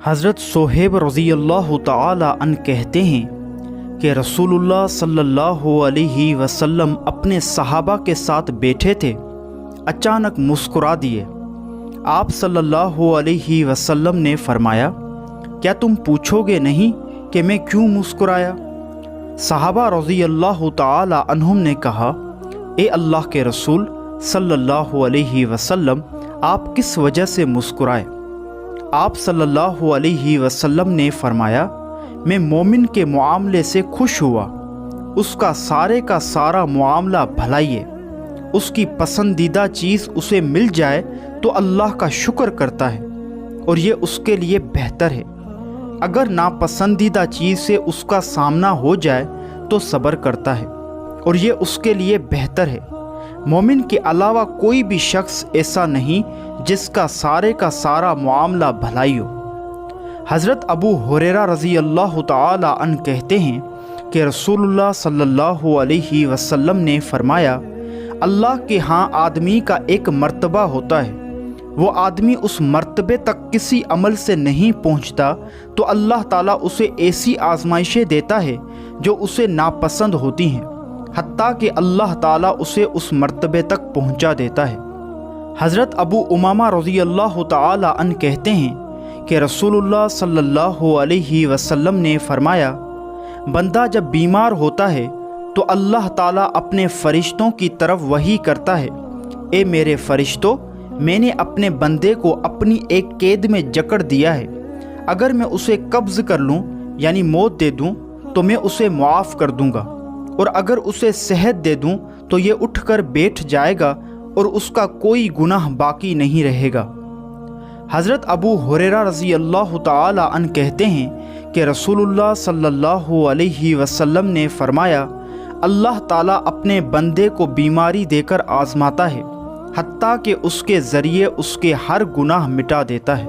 حضرت صہیب رضی اللہ تعالی عنہ کہتے ہیں کہ رسول اللہ صلی اللہ علیہ وسلم اپنے صحابہ کے ساتھ بیٹھے تھے، اچانک مسکرا دیے۔ آپ صلی اللہ علیہ وسلم نے فرمایا، کیا تم پوچھو گے نہیں کہ میں کیوں مسکرایا؟ صحابہ رضی اللہ تعالی عنہم نے کہا، اے اللہ کے رسول صلی اللہ علیہ وسلم، آپ کس وجہ سے مسکرائے؟ آپ صلی اللہ علیہ وسلم نے فرمایا، میں مومن کے معاملے سے خوش ہوا، اس کا سارا معاملہ بھلائی ہے، اس کی پسندیدہ چیز اسے مل جائے تو اللہ کا شکر کرتا ہے اور یہ اس کے لیے بہتر ہے، اگر ناپسندیدہ چیز سے اس کا سامنا ہو جائے تو صبر کرتا ہے اور یہ اس کے لیے بہتر ہے۔ مومن کے علاوہ کوئی بھی شخص ایسا نہیں جس کا سارا معاملہ بھلائی ہو۔ حضرت ابو ہریرہ رضی اللہ تعالی عنہ کہتے ہیں کہ رسول اللہ صلی اللہ علیہ وسلم نے فرمایا، اللہ کے ہاں آدمی کا ایک مرتبہ ہوتا ہے، وہ آدمی اس مرتبے تک کسی عمل سے نہیں پہنچتا تو اللہ تعالیٰ اسے ایسی آزمائشیں دیتا ہے جو اسے ناپسند ہوتی ہیں، حتیٰ کہ اللہ تعالیٰ اسے اس مرتبے تک پہنچا دیتا ہے۔ حضرت ابو امامہ رضی اللہ تعالی عنہ کہتے ہیں کہ رسول اللہ صلی اللہ علیہ وسلم نے فرمایا، بندہ جب بیمار ہوتا ہے تو اللہ تعالیٰ اپنے فرشتوں کی طرف وحی کرتا ہے، اے میرے فرشتوں، میں نے اپنے بندے کو اپنی ایک قید میں جکڑ دیا ہے، اگر میں اسے قبض کر لوں یعنی موت دے دوں تو میں اسے معاف کر دوں گا، اور اگر اسے صحت دے دوں تو یہ اٹھ کر بیٹھ جائے گا اور اس کا کوئی گناہ باقی نہیں رہے گا۔ حضرت ابو ہریرہ رضی اللہ تعالی عنہ کہتے ہیں کہ رسول اللہ صلی اللہ علیہ وسلم نے فرمایا، اللہ تعالیٰ اپنے بندے کو بیماری دے کر آزماتا ہے، حتیٰ کہ اس کے ذریعے اس کے ہر گناہ مٹا دیتا ہے۔